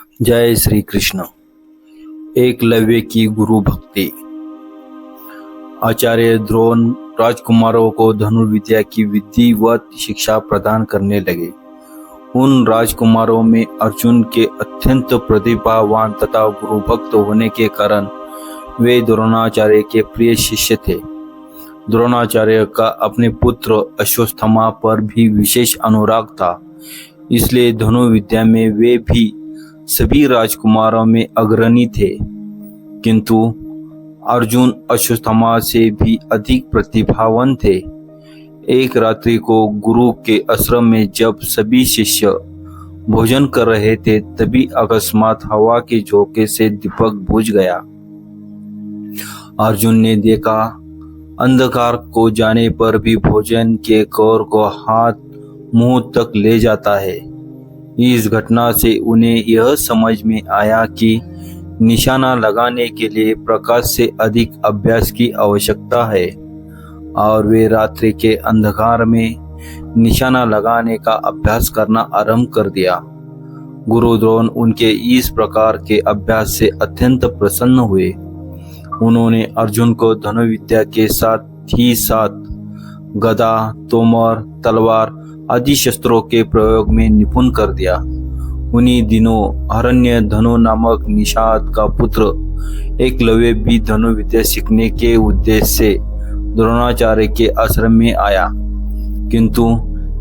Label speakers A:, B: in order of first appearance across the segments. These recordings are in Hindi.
A: जय श्री कृष्ण। एकलव्य की गुरु भक्ति। आचार्य द्रोण राजकुमारों को धनुर्विद्या की विधिवत शिक्षा प्रदान करने लगे। उन राजकुमारों में अर्जुन के अत्यंत प्रतिभावान तथा गुरुभक्त होने के कारण वे द्रोणाचार्य के प्रिय शिष्य थे। द्रोणाचार्य का अपने पुत्र अश्वत्थामा पर भी विशेष अनुराग था, इसलिए धनुर्विद्या में वे भी सभी राजकुमारों में अग्रणी थे। किंतु अर्जुन अश्वत्थामा से भी अधिक प्रतिभावान थे। एक रात्रि को गुरु के आश्रम में जब सभी शिष्य भोजन कर रहे थे, तभी अकस्मात हवा के झोंके से दीपक बुझ गया। अर्जुन ने देखा, अंधकार को जाने पर भी भोजन के कौर को हाथ मुंह तक ले जाता है। इस घटना से उन्हें यह समझ में आया कि निशाना लगाने के लिए प्रकाश से अधिक अभ्यास की आवश्यकता है, और वे रात्रि के अंधकार में निशाना लगाने का अभ्यास करना आरंभ कर दिया। गुरु द्रोण उनके इस प्रकार के अभ्यास से अत्यंत प्रसन्न हुए। उन्होंने अर्जुन को धनुर्विद्या के साथ ही साथ गदा, तोमर, तलवार आदि शस्त्रों के प्रयोग में निपुण कर दिया। उन्हीं दिनों हरण्य धनु नामक निषाद का पुत्र एकलव्य भी धनुर्विद्या सीखने के उद्देश्य से द्रोणाचार्य के आश्रम में आया, किंतु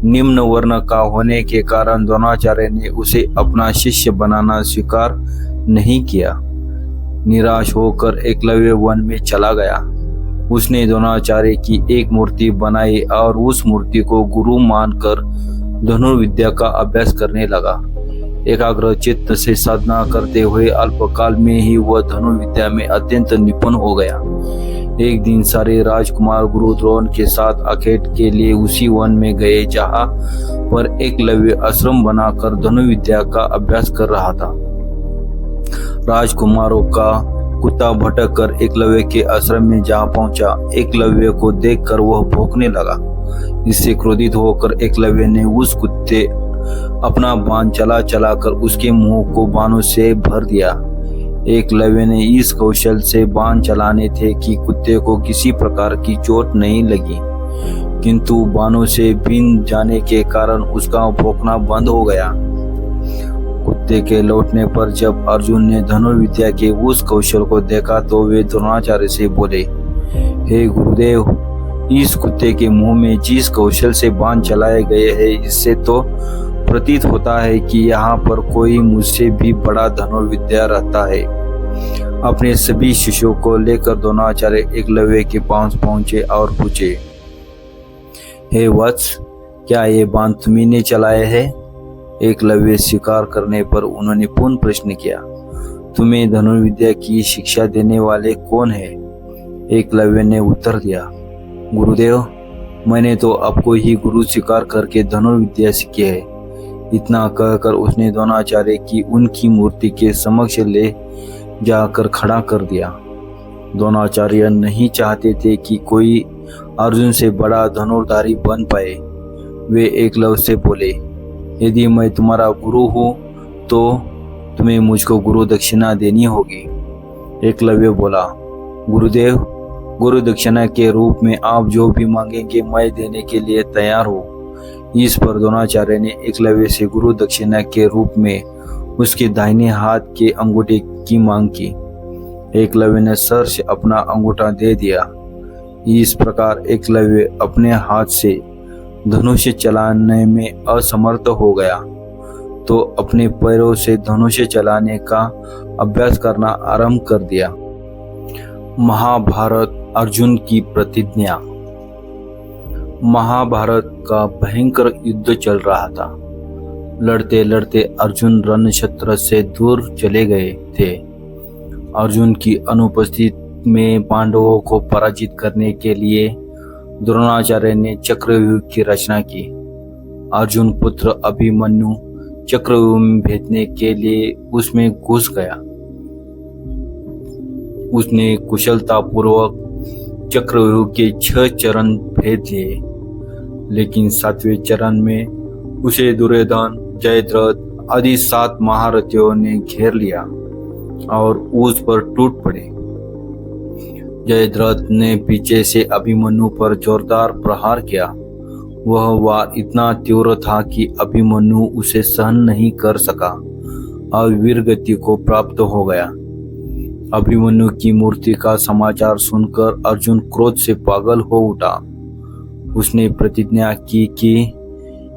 A: निम्न वर्ण का होने के कारण द्रोणाचार्य ने उसे अपना शिष्य बनाना स्वीकार नहीं किया। निराश होकर एकलव्य वन में चला गया। उसने द्रोणाचार्य की एक मूर्ति बनाई और उस मूर्ति को गुरु मानकर धनुर्विद्या का अभ्यास करने लगा। एकाग्र चित्त से साधना करते हुए अल्पकाल में ही वह धनुर्विद्या में अत्यंत निपुण हो गया। एक दिन सारे राजकुमार गुरु द्रोण के साथ आखेट के लिए उसी वन में गए, जहाँ पर एकलव्य आश्रम बनाकर धनुर्विद्या का अभ्यास कर रहा था। राजकुमारों का कुत्ता भटक कर एकलव्य के आश्रम में जा पहुंचा। एकलव्य को देखकर वह भौंकने लगा। इससे क्रोधित होकर एकलव्य ने उस कुत्ते अपना बाण चला कर उसके मुंह को बाणों से भर दिया। एकलव्य ने इस कौशल से बाण चलाने थे कि कुत्ते को किसी प्रकार की चोट नहीं लगी, किंतु बाणों से बीन जाने के कारण उसका भौंकना बंद हो गया। कुत्ते के लौटने पर जब अर्जुन ने धनुर्विद्या के उस कौशल को देखा तो वे द्रोणाचार्य से बोले, हे गुरुदेव, इस कुत्ते के मुंह में जिस कौशल से बाण चलाए गए हैं, इससे तो प्रतीत होता है कि यहाँ पर कोई मुझसे भी बड़ा धनुर्विद्या रहता है। अपने सभी शिष्यों को लेकर द्रोणाचार्य एकलव्य के पास पहुंचे और पूछे, हे वत्स, क्या ये बाण तुम्ही ने चलाए हैं? एकलव्य स्वीकार करने पर उन्होंने पुनः प्रश्न किया, तुम्हें धनुर्विद्या की शिक्षा देने वाले कौन है? एकलव्य ने उत्तर दिया, गुरुदेव, मैंने तो आपको ही गुरु स्वीकार करके धनुर्विद्या सीखी है। इतना कहकर उसने द्रोणाचार्य की उनकी मूर्ति के समक्ष ले जाकर खड़ा कर दिया। द्रोणाचार्य नहीं चाहते थे कि कोई अर्जुन से बड़ा धनुर्धारी बन पाए। वे एकलव्य से बोले, यदि मैं तुम्हारा गुरु हूँ तो तुम्हें मुझको गुरु दक्षिणा देनी होगी। एकलव्य बोला, गुरुदेव, गुरु दक्षिणा के रूप में आप जो भी मांगेंगे मैं देने के लिए तैयार हूँ। इस पर द्रोणाचार्य ने एकलव्य से गुरु दक्षिणा के रूप में उसके दाहिने हाथ के अंगूठे की मांग की। एकलव्य ने सहर्ष अपना अंगूठा दे दिया। इस प्रकार एकलव्य अपने हाथ से धनुष चलाने में असमर्थ हो गया, तो अपने पैरों से धनुष चलाने का अभ्यास करना आरंभ कर दिया। महाभारत अर्जुन की प्रतिज्ञा। महाभारत का भयंकर युद्ध चल रहा था। लड़ते लड़ते अर्जुन रणक्षेत्र से दूर चले गए थे। अर्जुन की अनुपस्थित में पांडवों को पराजित करने के लिए द्रोणाचार्य ने चक्रव्यूह की रचना की। अर्जुन पुत्र अभिमन्यु चक्रव्यूह में भेजने के लिए उसमें घुस गया। उसने कुशलता पूर्वक चक्रव्यूह के 6 चरण भेद लिए, लेकिन 7वें चरण में उसे दुर्योधन, जयद्रथ आदि 7 महारथियों ने घेर लिया और उस पर टूट पड़े। जयद्रथ ने पीछे से अभिमन्यु पर जोरदार प्रहार किया। वह वार इतना तीव्र था कि अभिमन्यु उसे सहन नहीं कर सका और वीरगति को प्राप्त हो गया। अभिमन्यु की मृत्यु का समाचार सुनकर अर्जुन क्रोध से पागल हो उठा। उसने प्रतिज्ञा की कि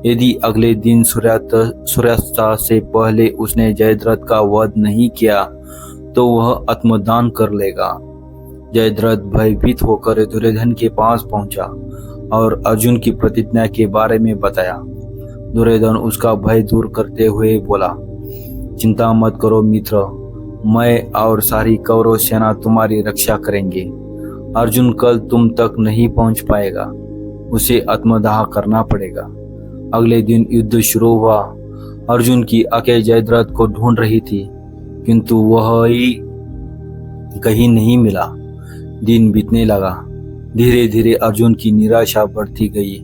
A: यदि अगले दिन सूर्यास्त से पहले उसने जयद्रथ का वध नहीं किया तो वह आत्मदान कर लेगा। जयद्रथ भयभीत होकर दुर्योधन के पास पहुंचा और अर्जुन की प्रतिज्ञा के बारे में बताया। दुर्योधन उसका भय दूर करते हुए बोला, चिंता मत करो मित्र, मैं और सारी कौरव सेना तुम्हारी रक्षा करेंगे। अर्जुन कल तुम तक नहीं पहुंच पाएगा, उसे आत्मदाह करना पड़ेगा। अगले दिन युद्ध शुरू हुआ। अर्जुन की आंखें जयद्रथ को ढूंढ रही थी, किंतु वह ही कहीं नहीं मिला। दिन बीतने लगा। धीरे धीरे अर्जुन की निराशा बढ़ती गई।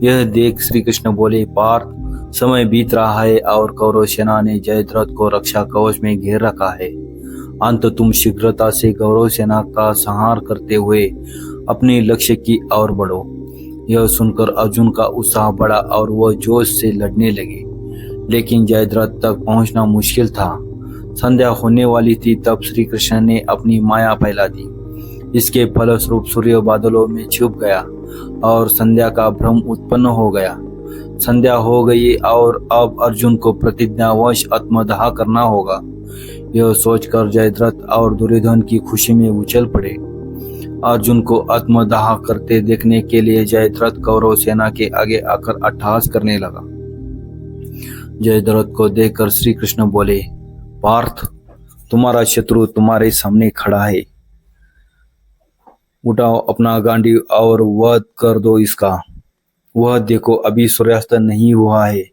A: यह देख श्री कृष्ण बोले, पार्थ, समय बीत रहा है और कौरव सेना ने जयद्रथ को रक्षा कवच में घेर रखा है। अंत तुम शीघ्रता से कौरव सेना का संहार करते हुए अपने लक्ष्य की ओर बढ़ो। यह सुनकर अर्जुन का उत्साह बढ़ा और वह जोश से लड़ने लगे, लेकिन जयद्रथ तक पहुंचना मुश्किल था। संध्या होने वाली थी तब श्री कृष्ण ने अपनी माया फैला दी। इसके फलस्वरूप सूर्य बादलों में छुप गया और संध्या का भ्रम उत्पन्न हो गया। संध्या हो गई और अब अर्जुन को प्रतिज्ञावश आत्मदाह करना होगा। यह सोचकर जयद्रथ और दुर्योधन की खुशी में उछल पड़े। अर्जुन को आत्मदाह करते देखने के लिए जयद्रथ कौरव सेना के आगे आकर अट्टहास करने लगा। जयद्रथ को देखकर श्री कृष्ण बोले, पार्थ, तुम्हारा शत्रु तुम्हारे सामने खड़ा है। उठाओ अपना गांडी और वध कर दो इसका। वह देखो अभी सूर्यास्त नहीं हुआ है।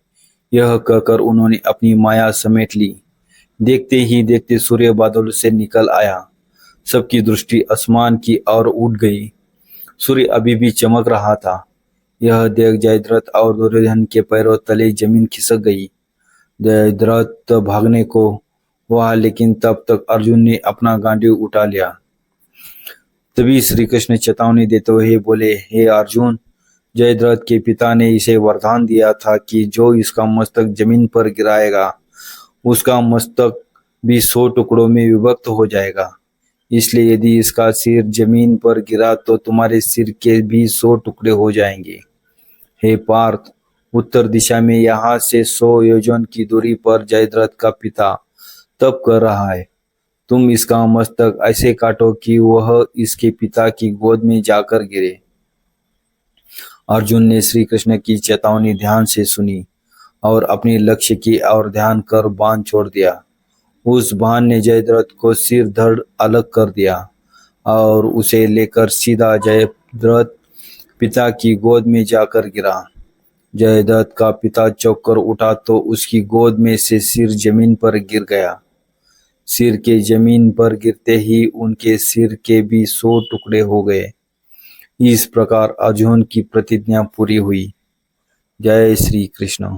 A: यह कहकर उन्होंने अपनी माया समेट ली। देखते ही देखते सूर्य बादल से निकल आया। सबकी दृष्टि आसमान की ओर उठ गई। सूर्य अभी भी चमक रहा था। यह देख जयद्रथ और दुर्योधन के पैरों तले जमीन खिसक गई। जयद्रथ भागने को हुआ, लेकिन तब तक अर्जुन ने अपना गांडी उठा लिया। तभी श्री कृष्ण चेतावनी देते हुए बोले, हे अर्जुन, जयद्रथ के पिता ने इसे वरदान दिया था कि जो इसका मस्तक जमीन पर गिराएगा उसका मस्तक भी 100 टुकड़ों में विभक्त हो जाएगा। इसलिए यदि इसका सिर जमीन पर गिरा तो तुम्हारे सिर के भी 100 टुकड़े हो जाएंगे। हे पार्थ, उत्तर दिशा में यहाँ से 100 योजन की दूरी पर जयद्रथ का पिता तप कर रहा है। तुम इसका मस्तक ऐसे काटो कि वह इसके पिता की गोद में जाकर गिरे। अर्जुन ने श्री कृष्ण की चेतावनी ध्यान से सुनी और अपने लक्ष्य की ओर ध्यान कर बाण छोड़ दिया। उस बाण ने जयद्रथ को सिर धड़ अलग कर दिया और उसे लेकर सीधा जयद्रथ पिता की गोद में जाकर गिरा। जयद्रथ का पिता चौंक कर उठा तो उसकी गोद में से सिर जमीन पर गिर गया। सिर के जमीन पर गिरते ही उनके सिर के भी 100 टुकड़े हो गए। इस प्रकार अर्जुन की प्रतिज्ञा पूरी हुई। जय श्री कृष्ण।